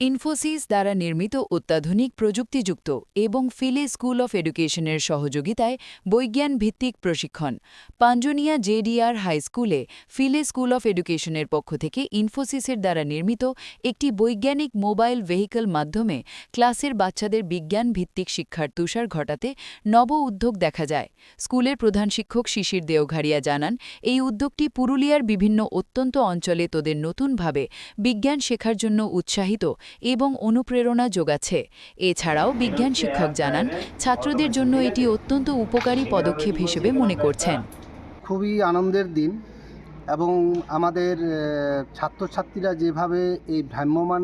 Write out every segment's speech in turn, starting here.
ইনফোসিস দ্বারা নির্মিত অত্যাধুনিক প্রযুক্তিযুক্ত এবং ফিলে স্কুল অফ এডুকেশনের সহযোগিতায় বৈজ্ঞান ভিত্তিক প্রশিক্ষণ। পাঞ্জনিয়া জেডিআর হাই স্কুলে ফিলে স্কুল অফ এডুকেশনের পক্ষ থেকে ইনফোসিসের দ্বারা নির্মিত একটি বৈজ্ঞানিক মোবাইল ভেহিকল মাধ্যমে ক্লাসের বাচ্চাদের বিজ্ঞান ভিত্তিক শিক্ষার তুষার ঘটাতে নব উদ্যোগ দেখা যায়। স্কুলের প্রধান শিক্ষক শিশির দেওঘাড়িয়া জানান, এই উদ্যোগটি পুরুলিয়ার বিভিন্ন অত্যন্ত অঞ্চলে তোদের নতুনভাবে বিজ্ঞান শেখার জন্য উৎসাহিত এবং অনুপ্রেরণা যোগাচ্ছে। এছাড়াও বিজ্ঞান শিক্ষক জানান, ছাত্রদের জন্য এটি অত্যন্ত উপকারী পদক্ষেপ হিসেবে মনে করছেন। খুবই আনন্দের দিন এবং আমাদের ছাত্রছাত্রীরা যেভাবে এই ভ্রাম্যমাণ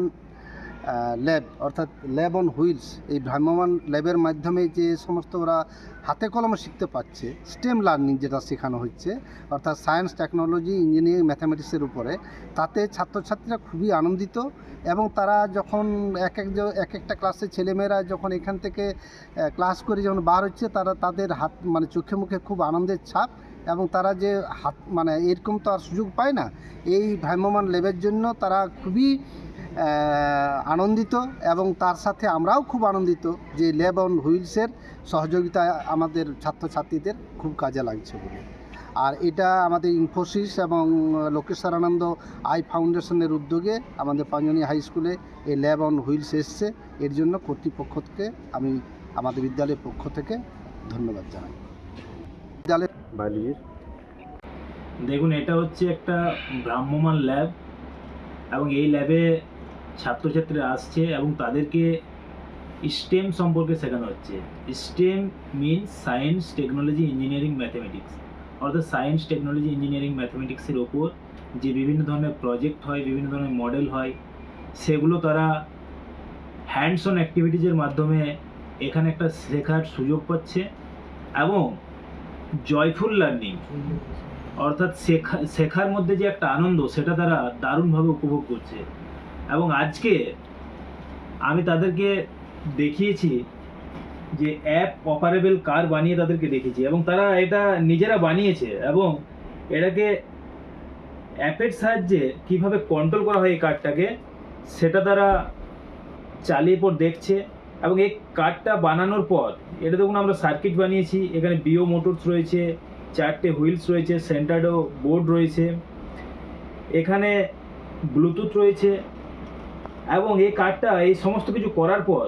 ল্যাব অর্থাৎ ল্যাব অন হুইলস, এই ভ্রাম্যমাণ ল্যাবের মাধ্যমে যে সমস্ত ওরা হাতে কলমে শিখতে পারছে, স্টেম লার্নিং যেটা শেখানো হচ্ছে অর্থাৎ সায়েন্স, টেকনোলজি, ইঞ্জিনিয়ারিং, ম্যাথামেটিক্সের উপরে, তাতে ছাত্রছাত্রীরা খুবই আনন্দিত। এবং তারা যখন এক একটা ক্লাসের ছেলেমেয়েরা যখন এখান থেকে ক্লাস করে যখন বার হচ্ছে, তারা তাদের হাত চোখে মুখে খুব আনন্দের ছাপ। এবং তারা যে এরকম তো আর সুযোগ পায় না, এই ভ্রাম্যমাণ ল্যাবের জন্য তারা খুবই আনন্দিত। এবং তার সাথে আমরাও খুব আনন্দিত যে ল্যাব অন হুইলসের সহযোগিতা আমাদের ছাত্রছাত্রীদের খুব কাজে লাগছে বলে। আর এটা আমাদের ইনফোসিস এবং লোকেশ্বরানন্দ আই ফাউন্ডেশনের উদ্যোগে আমাদের পাঞ্জনিয়া হাই স্কুলে এই ল্যাব অন হুইলস এসছে। এর জন্য কর্তৃপক্ষ থেকে আমি আমাদের বিদ্যালয়ের পক্ষ থেকে ধন্যবাদ জানাই। দেখুন, এটা হচ্ছে একটা ভ্রাম্যমাণ ল্যাব এবং এই ল্যাবে ছাত্রছাত্রীরা আসছে এবং তাদেরকে স্টেম সম্পর্কে শেখানো হচ্ছে। Stem means science, technology, engineering, mathematics. অর্থাৎ সায়েন্স, টেকনোলজি, ইঞ্জিনিয়ারিং, ম্যাথমেটিক্সের ওপর যে বিভিন্ন ধরনের প্রজেক্ট হয়, বিভিন্ন ধরনের মডেল হয়, সেগুলো তারা হ্যান্ডস অন অ্যাক্টিভিটিজের মাধ্যমে এখানে একটা শেখার সুযোগ পাচ্ছে। এবং জয়ফুল লার্নিং অর্থাৎ শেখার মধ্যে যে একটা আনন্দ, সেটা তারা দারুণভাবে উপভোগ করছে। এবং আজকে আমি তাদেরকে দেখিয়েছি যে অ্যাপ অপারেবল কার বানিয়ে তাদেরকে দেখিয়েছি, এবং তারা এটা নিজেরা বানিয়েছে এবং এটাকে অ্যাপের সাহায্যে কিভাবে কন্ট্রোল করা হয় এই কারটাকে, সেটা তারা চালিয়ে পর দেখছে। এবং এই কারটা বানানোর পর এটা দেখুন, আমরা সার্কিট বানিয়েছি, এখানে বিও মোটরস রয়েছে, 4টে হুইলস রয়েছে, সেন্টারও বোর্ড রয়েছে, এখানে ব্লুটুথ রয়েছে। এবং এই কারটা এই সমস্ত কিছু করার পর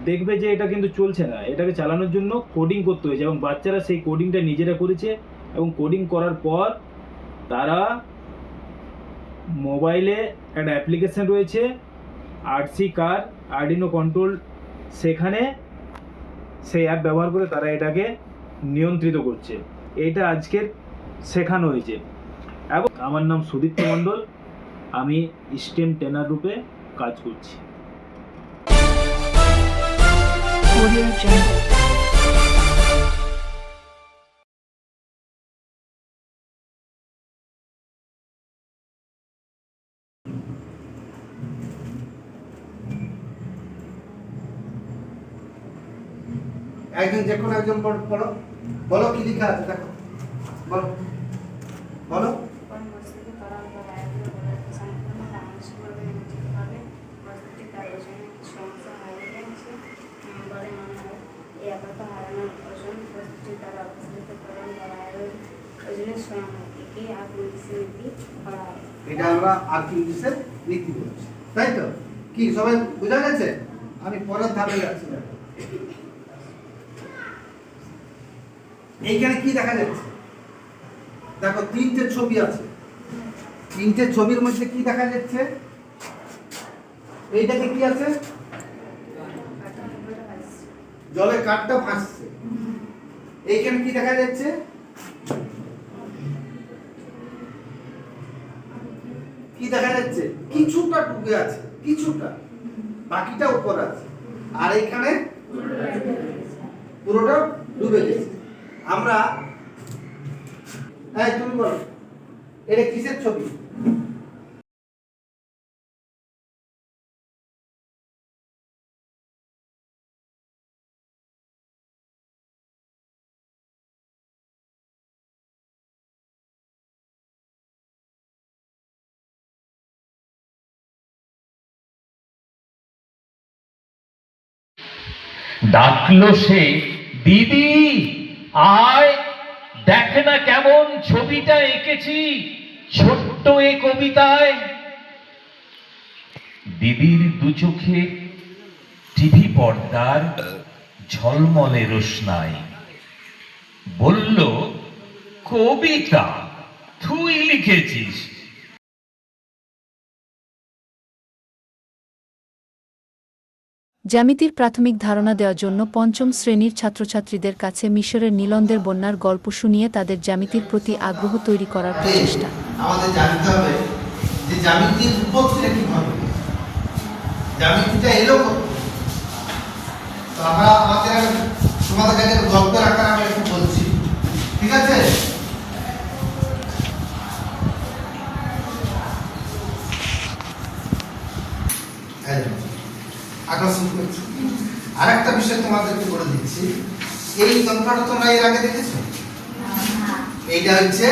দেখবে যে এটা কিন্তু চলছে না, এটাকে চালানোর জন্য কোডিং করতে হয়েছে এবং বাচ্চারা সেই কোডিংটা নিজেরা করেছে। এবং কোডিং করার পর তারা মোবাইলে একটা অ্যাপ্লিকেশন রয়েছে আরসি কার, আর্ডিনো কন্ট্রোল, সেখানে সেই অ্যাপ ব্যবহার করে তারা এটাকে নিয়ন্ত্রিত করছে। এইটা আজকের শেখানো হয়েছে। এবং আমার নাম সুদীপ্ত মণ্ডল, আমি স্টেম ট্রেনার রূপে কাজ করছি। একজন যে কোনো একজন পড়ো, বলো কি লেখা আছে, দেখো বলো বলো। এটা আমরা আর্কিমিডিসের নীতি বলছি, তাই তো? কি সবাই বোঝা গেছে? আমি পরের ধাপে যাচ্ছি। এইখানে কি দেখা যাচ্ছে দেখো, 3টে ছবি আছে। 3টে ছবির মধ্যে কি দেখা যাচ্ছে? এইটাতে কি আছে? জলে কাঠটা ভাসছে। এইখানে কি দেখা যাচ্ছে? কি দেখা যাচ্ছে? কিছুটা ডুবে আছে, কিছুটা, বাকিটা উপর আছে। আর এইখানে পুরোটা ডুবে গেছে। আমরা তুমি বলো, এটা কিসের ছবি? ডাকলো সে, দিদি আয়, দেখ না কেমন ছবিটা এঁকেছি ছোট্ট এ কবিতায়। দিদির দু চোখে টিভি পর্দার ঝলমলে রোশনাই, বলল, কবিতা তুই লিখেছিস? জ্যামিতির প্রাথমিক ধারণা দেওয়ার জন্য পঞ্চম শ্রেণীর ছাত্রছাত্রীদের কাছে মিশরের নীলন্দের বন্যার গল্প শুনিয়ে তাদের জ্যামিতির প্রতি আগ্রহ তৈরি করার প্রচেষ্টা। আমাদের জানতে হবে যে জ্যামিতির উৎপত্তিটা কিভাবে, জ্যামিতিটা এলো কোথা থেকে। তো আমরা তোমাদের কাছে গল্পের আকারে আমি একটু বলছি, ঠিক আছে? আরেকটা বিষয় তোমাদেরকে বলে দিচ্ছি, এই যন্ত্রটা তোমরা এর আগে দেখেছো? এইটা হচ্ছে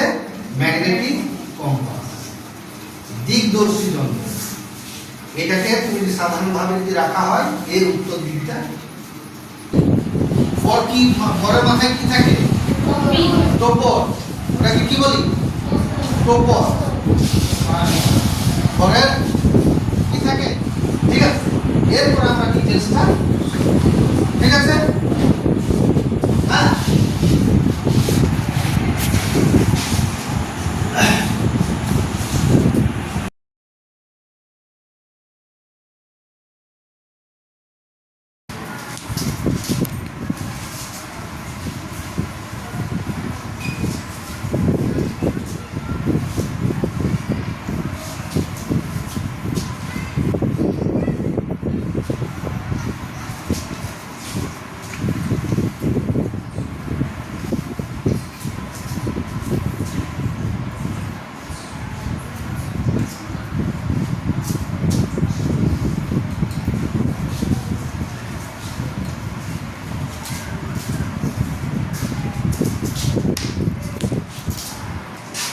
ম্যাগনেটিক কম্পাস, দিকদর্শী যন্ত্র। এটাকে তুমি সাধারণভাবে যদি রাখা হয়, এর উত্তর দিকটা পরের মাথায় কি থাকে? টোপর। ওটাকে কি বলি? টোপর। পরের কি থাকে? ঠিক আছে, এরপর আমরা ডিটেলসটা, ঠিক আছে? হ্যাঁ,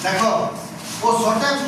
দেখো